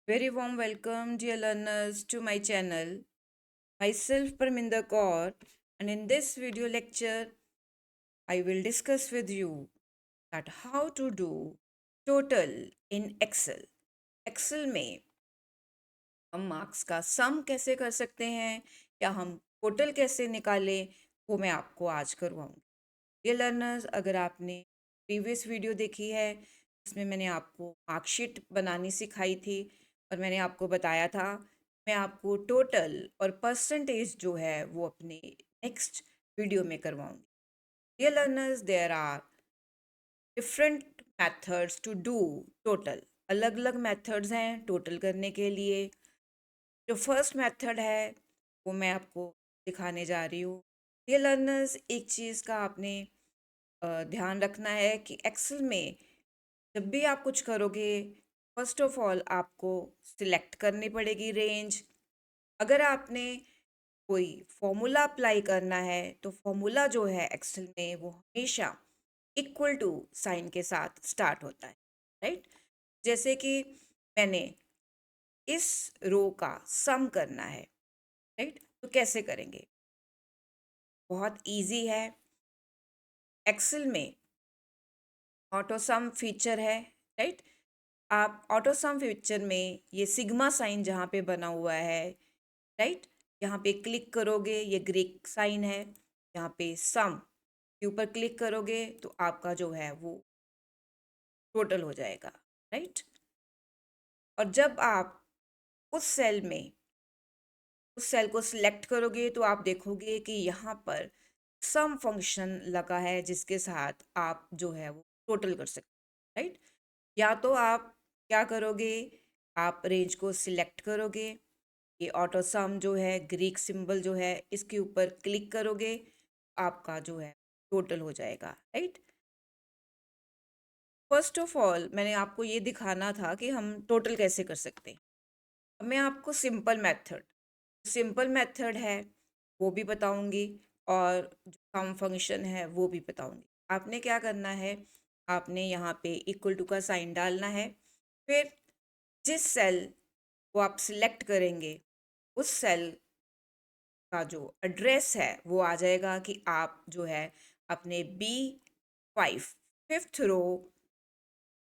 Very warm welcome, dear learners, to my channel. Myself, Parminder Kaur, and in this video lecture, I will discuss with you that how to do total in Excel. Excel में हम marks का सम कैसे कर सकते हैं या हम total कैसे निकालें, वो मैं आपको आज करवाऊंगी। ये लर्नर्स, अगर आपने प्रीवियस वीडियो देखी है इसमें मैंने आपको मार्कशीट बनानी सिखाई थी और मैंने आपको बताया था मैं आपको टोटल और परसेंटेज जो है वो अपने नेक्स्ट वीडियो में करवाऊंगी। ये learners, there are different methods to do total. अलग अलग मेथड्स हैं टोटल करने के लिए। जो फर्स्ट मेथड है वो मैं आपको दिखाने जा रही हूँ। ये लर्नर्स, एक चीज़ का आपने ध्यान रखना है कि एक्सेल में जब भी आप कुछ करोगे, फर्स्ट ऑफ ऑल आपको सिलेक्ट करनी पड़ेगी रेंज। अगर आपने कोई फॉर्मूला अप्लाई करना है तो फॉर्मूला जो है एक्सेल में वो हमेशा इक्वल टू साइन के साथ स्टार्ट होता है, राइट। जैसे कि मैंने इस रो का सम करना है, राइट, तो कैसे करेंगे? बहुत इजी है। एक्सेल में ऑटो सम फीचर है, राइट। आप ऑटो सम फीचर में ये सिग्मा साइन जहाँ पे बना हुआ है, राइट, यहाँ पे क्लिक करोगे, ये ग्रीक साइन है, यहाँ पे सम के ऊपर क्लिक करोगे तो आपका जो है वो टोटल हो जाएगा, राइट। और जब आप उस सेल में उस सेल को सिलेक्ट करोगे तो आप देखोगे कि यहाँ पर सम फंक्शन लगा है जिसके साथ आप जो है वो टोटल कर सकते, राइट। या तो आप क्या करोगे, आप रेंज को सिलेक्ट करोगे, ये ऑटो सम जो है ग्रीक सिंबल जो है इसके ऊपर क्लिक करोगे, आपका जो है टोटल हो जाएगा, राइट। फर्स्ट ऑफ ऑल मैंने आपको ये दिखाना था कि हम टोटल कैसे कर सकते हैं। अब मैं आपको सिंपल मेथड है वो भी बताऊंगी और जो सम फंक्शन है वो भी बताऊंगी। आपने क्या करना है, आपने यहाँ पे इक्वल टू का साइन डालना है, फिर जिस सेल को आप सिलेक्ट करेंगे उस सेल का जो एड्रेस है वो आ जाएगा कि आप जो है अपने B5 fifth row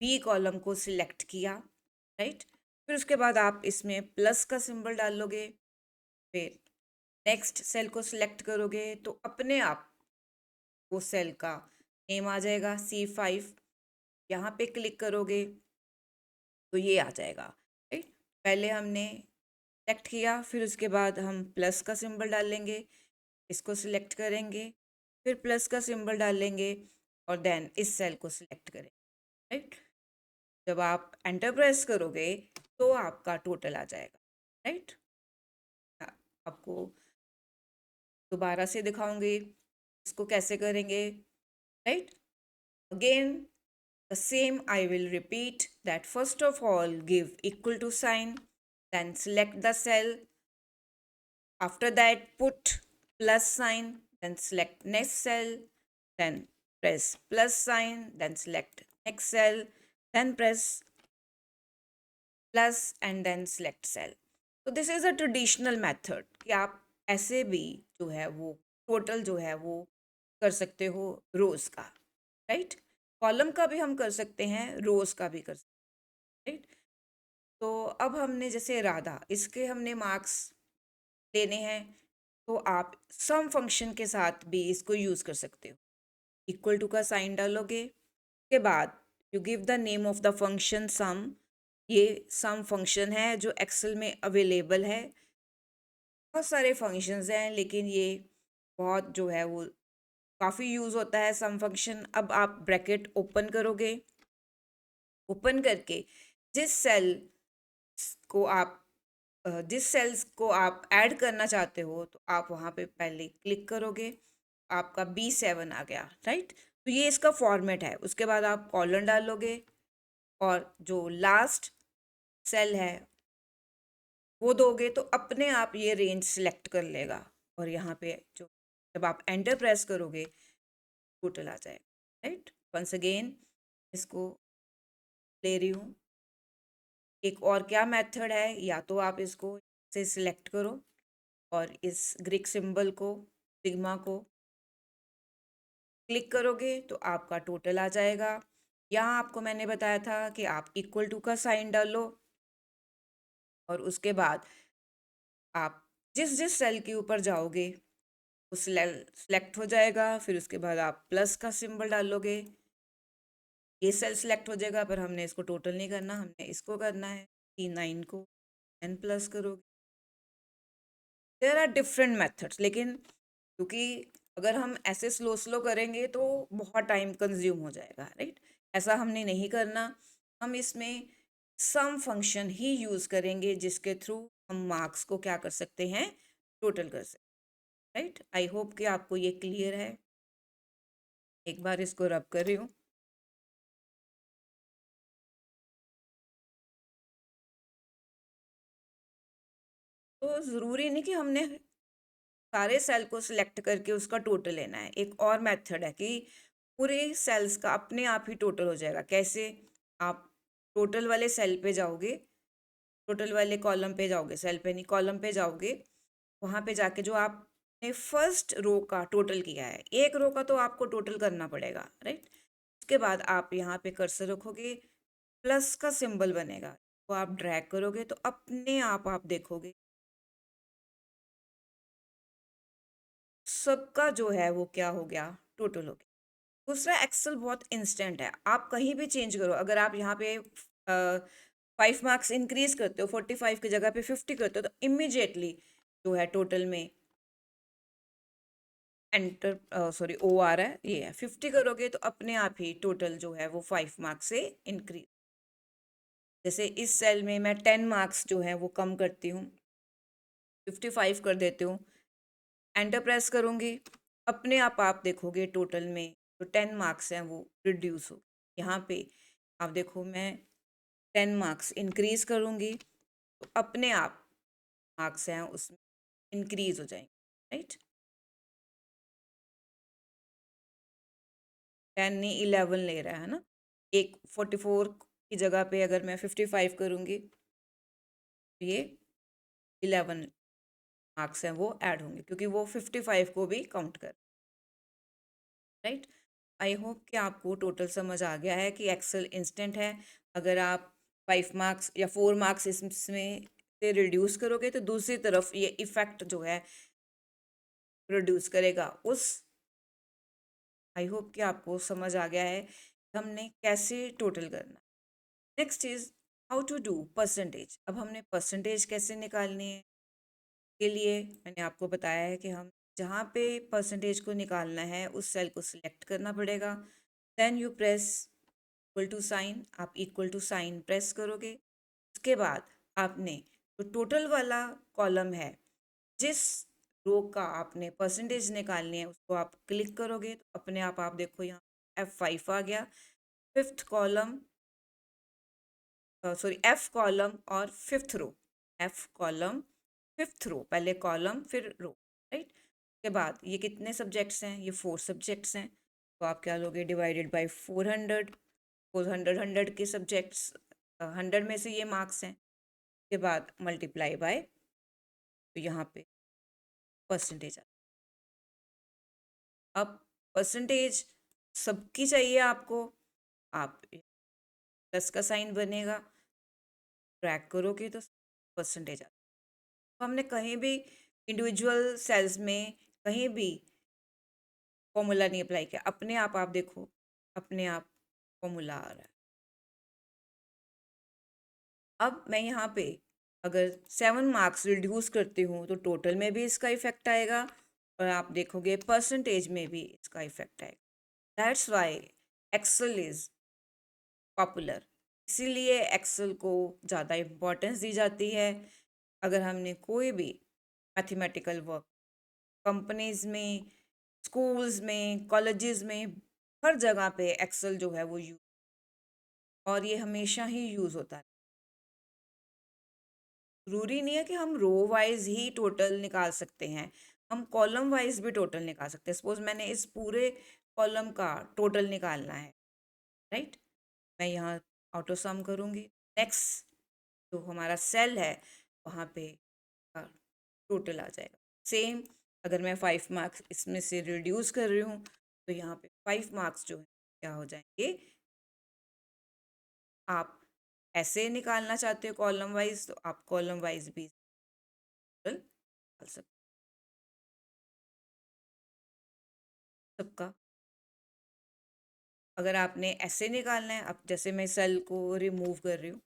B column को सिलेक्ट किया, राइट। फिर उसके बाद आप इसमें प्लस का सिंबल डालोगे, फिर नेक्स्ट सेल को सिलेक्ट करोगे तो अपने आप वो सेल का नेम आ जाएगा C5। यहाँ पे क्लिक करोगे तो ये आ जाएगा, राइट। पहले हमने सेलेक्ट किया, फिर उसके बाद हम प्लस का सिंबल डालेंगे, इसको सिलेक्ट करेंगे, फिर प्लस का सिंबल डालेंगे और देन इस सेल को सिलेक्ट करेंगे, राइट। जब आप एंटर प्रेस करोगे तो आपका टोटल आ जाएगा, राइट। आपको दोबारा से दिखाऊंगी इसको कैसे करेंगे, right. Again the same I will repeat that first of all give equal to sign, then select the cell, after that put plus sign, then select next cell, then press plus sign, then select next cell, then press plus and then select cell. तो this is a traditional method कि आप ऐसे भी जो है वो total जो है वो कर सकते हो रोज़ का, राइट। कॉलम का भी हम कर सकते हैं, रोज़ का भी कर सकते हैं, राइट। तो अब हमने जैसे राधा इसके हमने मार्क्स लेने हैं तो आप सम फंक्शन के साथ भी इसको यूज़ कर सकते हो। इक्वल टू का साइन डालोगे, के बाद you give the name of the function sum. ये सम फंक्शन है जो एक्सेल में अवेलेबल है। बहुत सारे फंक्शंस हैं लेकिन ये बहुत जो है वो काफ़ी यूज़ होता है सम फंक्शन। अब आप ब्रैकेट ओपन करोगे, ओपन करके जिस सेल को आप जिस सेल्स को आप ऐड करना चाहते हो तो आप वहाँ पे पहले क्लिक करोगे, आपका B7 आ गया, राइट। तो ये इसका फॉर्मेट है। उसके बाद आप कॉलन डालोगे और जो लास्ट सेल है वो दोगे तो अपने आप ये रेंज सिलेक्ट कर लेगा और यहाँ पे जो जब आप एंटर प्रेस करोगे टोटल आ जाएगा, राइट। वंस अगेन इसको ले रही हूँ। एक और क्या मेथड है, या तो आप इसको से सिलेक्ट करो और इस ग्रीक सिंबल को, सिग्मा को क्लिक करोगे तो आपका टोटल आ जाएगा। यहाँ आपको मैंने बताया था कि आप इक्वल टू का साइन डालो और उसके बाद आप जिस जिस सेल के ऊपर जाओगे वो सिलेक्ट हो जाएगा। फिर उसके बाद आप प्लस का सिंबल डालोगे, ये सेल सिलेक्ट हो जाएगा, पर हमने इसको टोटल नहीं करना, हमने इसको करना है। T9 को n प्लस करोगे। देयर आर डिफरेंट मेथड्स, लेकिन क्योंकि अगर हम ऐसे स्लो स्लो करेंगे तो बहुत टाइम कंज्यूम हो जाएगा, राइट। ऐसा हमने नहीं करना। हम इसमें सम फंक्शन ही यूज़ करेंगे जिसके थ्रू हम मार्क्स को क्या कर सकते हैं, टोटल कर सकते हैं, राइट। आई होप कि आपको ये क्लियर है। एक बार इसको रब कर रही हूँ। तो ज़रूरी नहीं कि हमने सारे सेल को सिलेक्ट करके उसका टोटल लेना है। एक और मेथड है कि पूरे सेल्स का अपने आप ही टोटल हो जाएगा। कैसे? आप टोटल वाले सेल पे जाओगे, टोटल वाले कॉलम पे जाओगे, सेल पे नहीं कॉलम पे जाओगे। वहाँ पे जाके जो आपने फर्स्ट रो का टोटल किया है, एक रो का तो आपको टोटल करना पड़ेगा, राइट। उसके बाद आप यहाँ पे कर्सर रखोगे, प्लस का सिंबल बनेगा, वो आप ड्रैग करोगे तो अपने आप देखोगे सबका जो है वो क्या हो गया, टोटल हो गया। दूसरा, एक्सेल बहुत इंस्टेंट है, आप कहीं भी चेंज करो। अगर आप यहाँ पे 5 मार्क्स इंक्रीज करते हो, 45 की जगह पे 50 करते हो, तो इमिजिएटली जो है टोटल में एंटर, सॉरी ओ आ रहा है, ये है 50 करोगे तो अपने आप ही टोटल जो है वो 5 मार्क्स से इंक्रीज। जैसे इस सेल में मैं 10 मार्क्स जो है वो कम करती हूँ, 55 कर देती हूँ, एंटर प्रेस करूँगी, अपने आप देखोगे टोटल में जो 10 मार्क्स हैं वो रिड्यूस हो। यहाँ पे आप देखो, मैं 10 मार्क्स इंक्रीज करूँगी तो अपने आप मार्क्स हैं उसमें इंक्रीज हो जाएंगे, राइट। 10 नहीं, 11 ले रहा है ना। एक 44 की जगह पे अगर मैं 55 करूँगी तो ये 11 मार्क्स हैं वो ऐड होंगे, क्योंकि वो 55 को भी काउंट कर, राइट। आई होप कि आपको टोटल समझ आ गया है कि एक्सेल इंस्टेंट है। अगर आप 5 मार्क्स या 4 मार्क्स इसमें से रिड्यूस करोगे तो दूसरी तरफ ये इफेक्ट जो है प्रोड्यूस करेगा उस। आई होप कि आपको समझ आ गया है कि हमने कैसे टोटल करना। Next is how to do percentage. अब हमने परसेंटेज कैसे निकालनी है, के लिए मैंने आपको बताया है कि हम जहाँ पे परसेंटेज को निकालना है उस सेल को सिलेक्ट करना पड़ेगा। Then you press equal to sign, आप इक्वल टू साइन प्रेस करोगे। उसके बाद आपने जो टोटल वाला कॉलम है, जिस रो का आपने परसेंटेज निकालनी है उसको आप क्लिक करोगे तो अपने आप देखो यहाँ F5 आ गया। Fifth column, sorry F column और fifth row, F column fifth row, पहले कॉलम फिर रो, राइट। उसके बाद ये कितने सब्जेक्ट्स हैं, ये 4 सब्जेक्ट्स हैं, तो आप क्या लोगे, डिवाइडेड बाय 400। 400 100 के सब्जेक्ट्स, 100 में से ये मार्क्स हैं। उसके बाद मल्टीप्लाई बाय, तो यहाँ पे परसेंटेज आ। अब परसेंटेज सबकी चाहिए आपको, आप प्लस का साइन बनेगा, ट्रैक करोगे तो परसेंटेज आ। तो हमने कहीं भी इंडिविजुअल सेल्स में कहीं भी फॉर्मूला नहीं अप्लाई किया, अपने आप देखो, अपने आप फॉर्मूला आ रहा है। अब मैं यहाँ पे अगर 7 मार्क्स रिड्यूस करती हूँ तो टोटल में भी इसका इफेक्ट आएगा और आप देखोगे परसेंटेज में भी इसका इफेक्ट आएगा। That's why Excel is popular. इसीलिए एक्सेल को ज़्यादा इम्पोर्टेंस दी जाती है। अगर हमने कोई भी मैथमेटिकल वर्क कंपनीज में, स्कूल्स में, कॉलेजेस में, हर जगह पे एक्सेल जो है वो यूज, और ये हमेशा ही यूज़ होता है। ज़रूरी नहीं है कि हम रो वाइज ही टोटल निकाल सकते हैं, हम कॉलम वाइज भी टोटल निकाल सकते हैं। सपोज मैंने इस पूरे कॉलम का टोटल निकालना है, राइट। मैं यहाँ ऑटो सम करूँगी, नेक्स्ट जो हमारा सेल है वहाँ पे टोटल आ जाएगा। सेम अगर मैं 5 मार्क्स इसमें से रिड्यूस कर रही हूँ तो यहाँ पे 5 मार्क्स जो है क्या हो जाएंगे। आप ऐसे निकालना चाहते हो कॉलम वाइज तो आप कॉलम वाइज भी टोटल निकाल सकते हो सबका। अगर आपने ऐसे निकालना है, अब जैसे मैं सेल को रिमूव कर रही हूँ,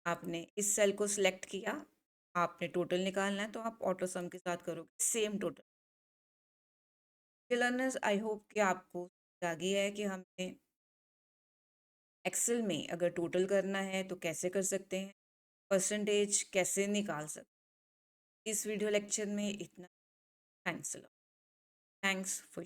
आपने इस सेल को सिलेक्ट किया, आपने टोटल निकालना है तो आप ऑटो सम के साथ करोगे same total. Learners, I hope कि आपको आ गया है कि हमने एक्सेल में अगर टोटल करना है तो कैसे कर सकते हैं, परसेंटेज कैसे निकाल सकते हैं। इस वीडियो लेक्चर में इतना। Thanks for